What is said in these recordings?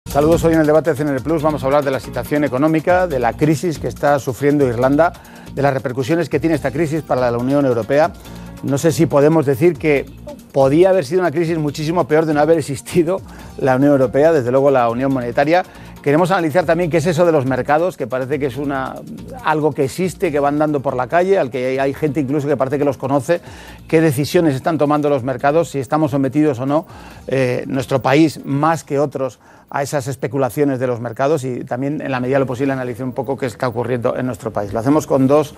Saludos, hoy en el debate de CNR Plus vamos a hablar de la situación económica, de la crisis que está sufriendo Irlanda, de las repercusiones que tiene esta crisis para la Unión Europea. No sé si podemos decir que podía haber sido una crisis muchísimo peor de no haber existido la Unión Europea, desde luego la Unión Monetaria. Queremos analizar también qué es eso de los mercados, que parece que es algo que existe, que van dando por la calle, al que hay gente incluso que parece que los conoce, qué decisiones están tomando los mercados, si estamos sometidos o no, nuestro país más que otros, a esas especulaciones de los mercados, y también en la medida de lo posible analizar un poco qué está ocurriendo en nuestro país. Lo hacemos con dos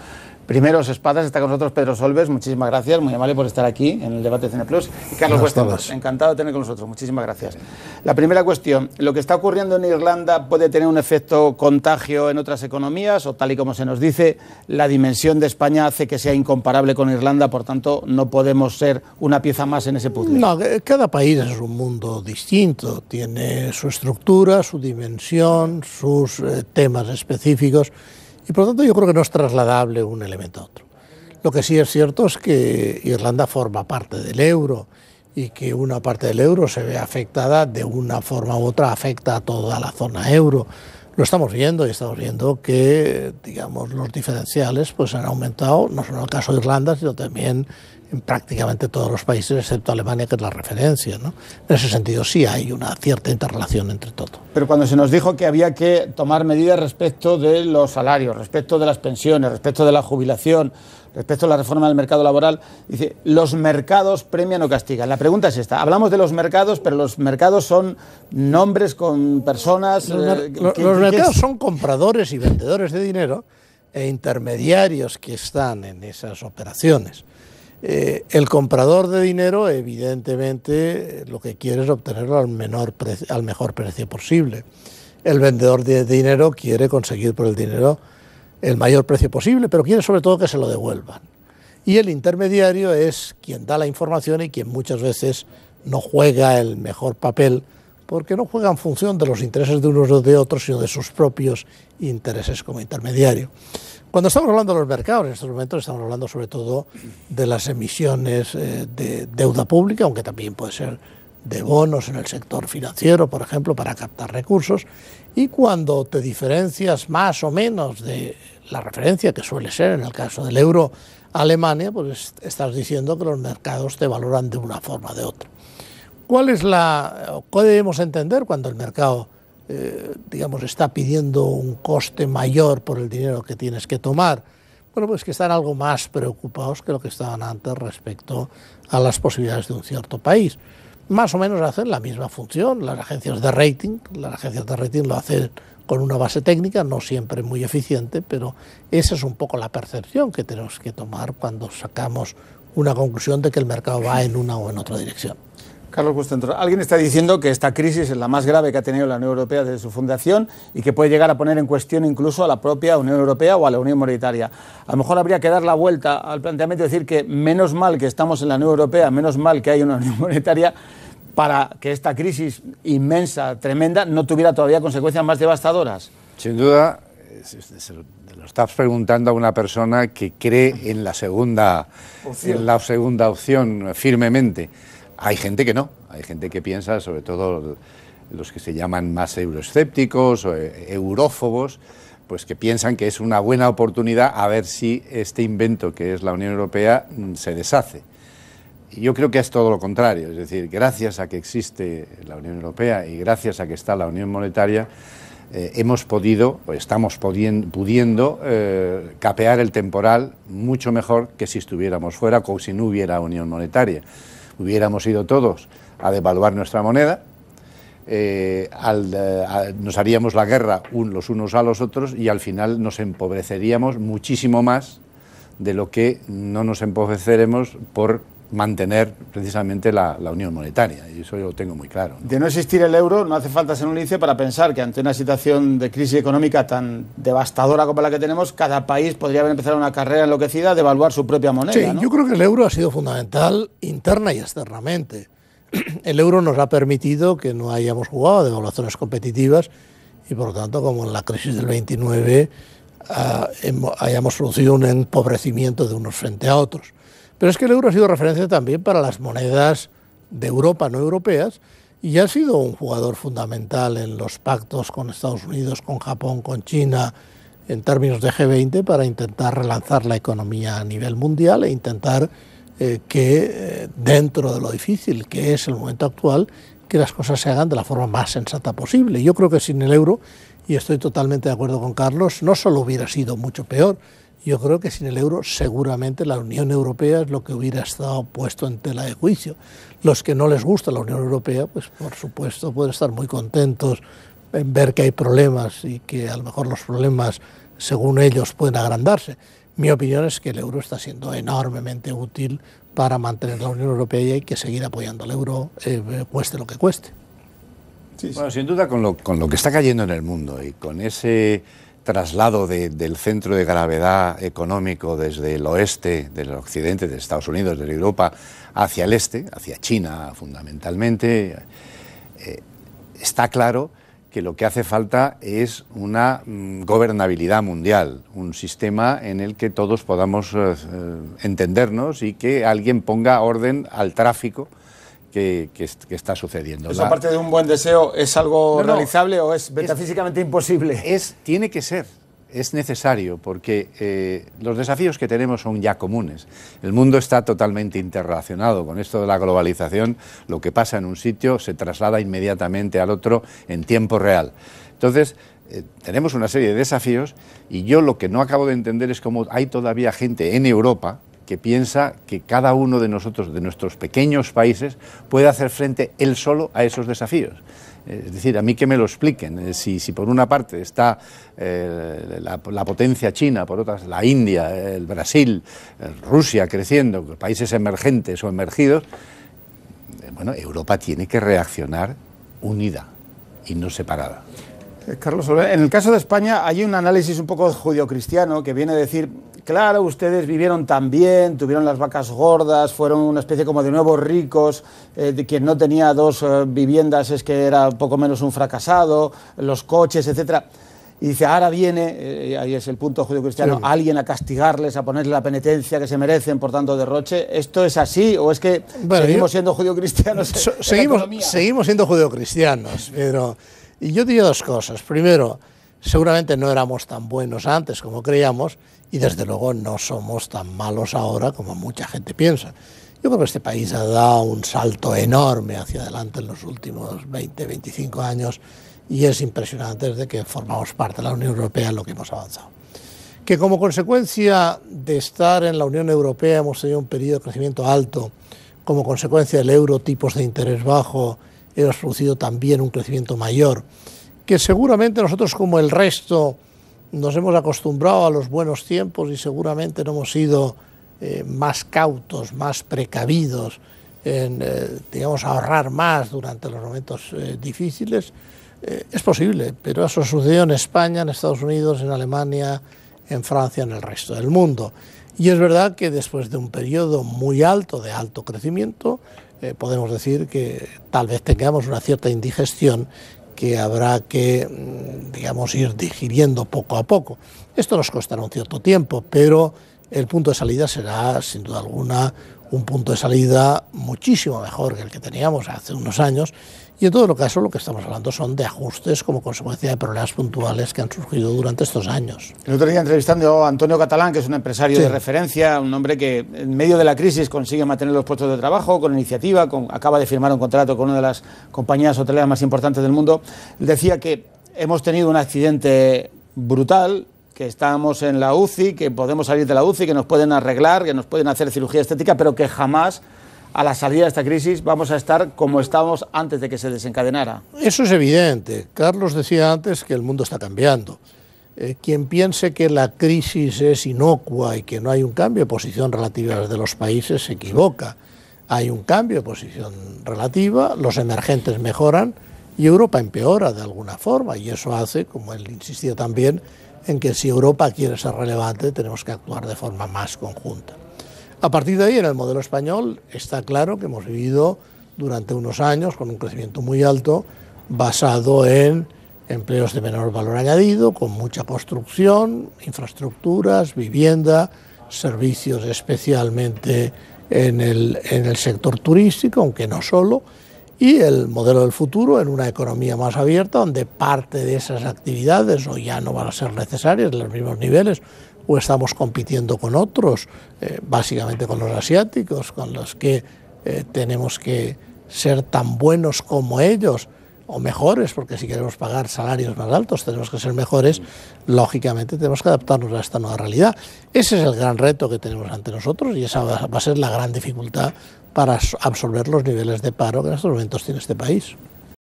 primeros espadas. Está con nosotros Pedro Solbes, muchísimas gracias, muy amable por estar aquí en el debate de CNE Plus, y Carlos Weston, encantado de tener con nosotros, muchísimas gracias. La primera cuestión, ¿lo que está ocurriendo en Irlanda puede tener un efecto contagio en otras economías, o tal y como se nos dice, la dimensión de España hace que sea incomparable con Irlanda, por tanto no podemos ser una pieza más en ese puzzle? No, cada país es un mundo distinto, tiene su estructura, su dimensión, sus temas específicos, y por lo tanto yo creo que no es trasladable un elemento a otro. Lo que sí es cierto es que Irlanda forma parte del euro, y que una parte del euro se ve afectada de una forma u otra, afecta a toda la zona euro. Lo estamos viendo, y estamos viendo que, digamos, los diferenciales pues han aumentado, no solo en el caso de Irlanda, sino también en prácticamente todos los países, excepto Alemania, que es la referencia, ¿no? En ese sentido sí hay una cierta interrelación entre todo. Pero cuando se nos dijo que había que tomar medidas respecto de los salarios, respecto de las pensiones, respecto de la jubilación, respecto a la reforma del mercado laboral, dice, los mercados premian o castigan. La pregunta es esta, hablamos de los mercados, pero los mercados son nombres con personas... Los mercados son compradores y vendedores de dinero e intermediarios que están en esas operaciones. El comprador de dinero, evidentemente, lo que quiere es obtenerlo al mejor precio posible. El vendedor de dinero quiere conseguir por el dinero el mayor precio posible, pero quiere sobre todo que se lo devuelvan. Y el intermediario es quien da la información y quien muchas veces no juega el mejor papel, porque no juega en función de los intereses de unos o de otros, sino de sus propios intereses como intermediario. Cuando estamos hablando de los mercados, en estos momentos estamos hablando sobre todo de las emisiones de deuda pública, aunque también puede ser de bonos en el sector financiero, por ejemplo, para captar recursos, y cuando te diferencias más o menos de la referencia, que suele ser, en el caso del euro, Alemania, pues estás diciendo que los mercados te valoran de una forma o de otra. ¿Qué debemos entender cuando el mercado digamos, está pidiendo un coste mayor por el dinero que tienes que tomar? Bueno, pues que están algo más preocupados que lo que estaban antes respecto a las posibilidades de un cierto país. Más o menos hacen la misma función las agencias de rating. Las agencias de rating lo hacen con una base técnica, no siempre muy eficiente, pero esa es un poco la percepción que tenemos que tomar cuando sacamos una conclusión de que el mercado va en una o en otra dirección. Carlos Weston, alguien está diciendo que esta crisis es la más grave que ha tenido la Unión Europea desde su fundación y que puede llegar a poner en cuestión incluso a la propia Unión Europea o a la Unión Monetaria. A lo mejor habría que dar la vuelta al planteamiento y decir que menos mal que estamos en la Unión Europea, menos mal que hay una Unión Monetaria, para que esta crisis inmensa, tremenda, no tuviera todavía consecuencias más devastadoras. Sin duda, se lo estás preguntando a una persona que cree en la segunda opción firmemente. Hay gente que no, hay gente que piensa, sobre todo los que se llaman más euroescépticos o eurófobos, pues que piensan que es una buena oportunidad a ver si este invento que es la Unión Europea se deshace. Y yo creo que es todo lo contrario, es decir, gracias a que existe la Unión Europea y gracias a que está la Unión Monetaria, hemos podido, o estamos pudiendo capear el temporal mucho mejor que si estuviéramos fuera o si no hubiera Unión Monetaria. Hubiéramos ido todos a devaluar nuestra moneda, nos haríamos la guerra los unos a los otros y al final nos empobreceríamos muchísimo más de lo que no nos empobreceremos por mantener precisamente la Unión Monetaria, y eso yo lo tengo muy claro, ¿no? De no existir el euro, no hace falta ser un lince para pensar que ante una situación de crisis económica tan devastadora como la que tenemos, cada país podría haber empezado una carrera enloquecida de evaluar su propia moneda. Sí, ¿no? Yo creo que el euro ha sido fundamental interna y externamente. El euro nos ha permitido que no hayamos jugado a devaluaciones competitivas y, por lo tanto, como en la crisis del 29, hayamos producido un empobrecimiento de unos frente a otros. Pero es que el euro ha sido referencia también para las monedas de Europa no europeas, y ha sido un jugador fundamental en los pactos con Estados Unidos, con Japón, con China, en términos de G20, para intentar relanzar la economía a nivel mundial e intentar que dentro de lo difícil que es el momento actual, que las cosas se hagan de la forma más sensata posible. Yo creo que sin el euro, y estoy totalmente de acuerdo con Carlos, no solo hubiera sido mucho peor, yo creo que sin el euro seguramente la Unión Europea es lo que hubiera estado puesto en tela de juicio. Los que no les gusta la Unión Europea, pues por supuesto pueden estar muy contentos en ver que hay problemas y que a lo mejor los problemas, según ellos, pueden agrandarse. Mi opinión es que el euro está siendo enormemente útil para mantener la Unión Europea y hay que seguir apoyando al euro, cueste lo que cueste. Sí. Bueno, sin duda con lo que está cayendo en el mundo y con ese traslado del centro de gravedad económico desde el oeste, del occidente, de Estados Unidos, de Europa, hacia el este, hacia China fundamentalmente, está claro que lo que hace falta es una gobernabilidad mundial, un sistema en el que todos podamos entendernos y que alguien ponga orden al tráfico que está sucediendo. ¿Eso aparte de un buen deseo es algo realizable o es metafísicamente imposible? Tiene que ser. Es necesario porque los desafíos que tenemos son ya comunes. El mundo está totalmente interrelacionado. Con esto de la globalización, lo que pasa en un sitio se traslada inmediatamente al otro en tiempo real. Entonces, tenemos una serie de desafíos y yo lo que no acabo de entender es cómo hay todavía gente en Europa que piensa que cada uno de nosotros, de nuestros pequeños países, puede hacer frente él solo a esos desafíos. Es decir, a mí que me lo expliquen. Si por una parte está la potencia china, por otras la India, el Brasil, Rusia creciendo, países emergentes o emergidos, bueno, Europa tiene que reaccionar unida y no separada. Carlos, en el caso de España hay un análisis un poco judio-cristiano que viene a decir, claro, ustedes vivieron tan bien, tuvieron las vacas gordas, fueron una especie como de nuevos ricos, de quien no tenía dos viviendas es que era poco menos un fracasado, los coches, etcétera. Y dice, ahora viene, ahí es el punto judio-cristiano, sí, alguien a castigarles, a ponerles la penitencia que se merecen por tanto derroche. ¿Esto es así o es que seguimos siendo judio-cristianos? Seguimos siendo judio-cristianos, pero... Y yo diría dos cosas. Primero, seguramente no éramos tan buenos antes como creíamos y desde luego no somos tan malos ahora como mucha gente piensa. Yo creo que este país ha dado un salto enorme hacia adelante en los últimos 20, 25 años y es impresionante desde que formamos parte de la Unión Europea lo que hemos avanzado. Que como consecuencia de estar en la Unión Europea hemos tenido un periodo de crecimiento alto, como consecuencia del euro, tipos de interés bajo, hemos producido también un crecimiento mayor, que seguramente nosotros como el resto nos hemos acostumbrado a los buenos tiempos y seguramente no hemos sido más cautos, más precavidos en, digamos, ahorrar más durante los momentos difíciles. Es posible, pero eso sucedió en España, en Estados Unidos, en Alemania, en Francia, en el resto del mundo. Y es verdad que después de un periodo muy alto, de alto crecimiento, podemos decir que tal vez tengamos una cierta indigestión que habrá que, digamos, ir digiriendo poco a poco. Esto nos costará un cierto tiempo, pero el punto de salida será, sin duda alguna, un punto de salida muchísimo mejor que el que teníamos hace unos años. Y en todo caso lo que estamos hablando son de ajustes como consecuencia de problemas puntuales que han surgido durante estos años. El otro día entrevistando a Antonio Catalán, que es un empresario de referencia, un hombre que en medio de la crisis consigue mantener los puestos de trabajo con iniciativa, acaba de firmar un contrato con una de las compañías hoteleras más importantes del mundo. Él decía que hemos tenido un accidente brutal, que estamos en la UCI, que podemos salir de la UCI, que nos pueden arreglar, que nos pueden hacer cirugía estética, pero que jamás a la salida de esta crisis vamos a estar como estábamos antes de que se desencadenara. Eso es evidente. Carlos decía antes que el mundo está cambiando. Quien piense que la crisis es inocua y que no hay un cambio de posición relativa de los países se equivoca. Hay un cambio de posición relativa, los emergentes mejoran y Europa empeora de alguna forma. Y eso hace, como él insistía también, en que si Europa quiere ser relevante tenemos que actuar de forma más conjunta. A partir de ahí, en el modelo español, está claro que hemos vivido durante unos años con un crecimiento muy alto basado en empleos de menor valor añadido, con mucha construcción, infraestructuras, vivienda, servicios especialmente en el sector turístico, aunque no solo, y el modelo del futuro en una economía más abierta, donde parte de esas actividades o ya no van a ser necesarias en los mismos niveles, o estamos compitiendo con otros, básicamente con los asiáticos, con los que tenemos que ser tan buenos como ellos, o mejores, porque si queremos pagar salarios más altos tenemos que ser mejores. Lógicamente tenemos que adaptarnos a esta nueva realidad. Ese es el gran reto que tenemos ante nosotros, y esa va a ser la gran dificultad para absorber los niveles de paro que en estos momentos tiene este país.